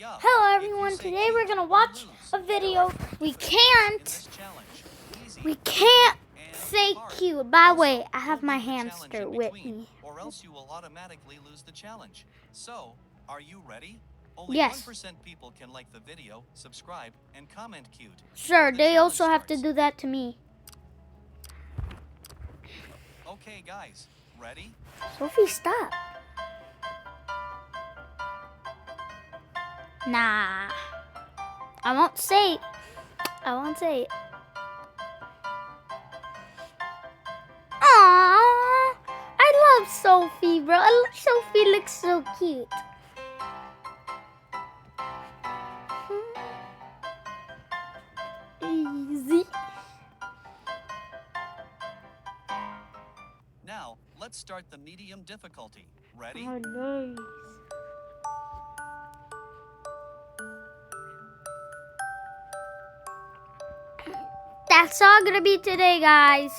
Hello everyone, today we're gonna watch a video. We can't say cute. By the way, I have my hamster with me. Or else you will automatically lose the challenge. So, are you ready? Only Yes. 1% people can like the video, subscribe, and comment cute. Sure, they also have to do that to me. Okay guys, ready? Sophie, stop. Nah. I won't say it. I won't say it. Aww. I love Sophie, bro. Sophie looks so cute. Easy. Now, let's start the medium difficulty. Ready? Oh, nice. That's all gonna be today, guys.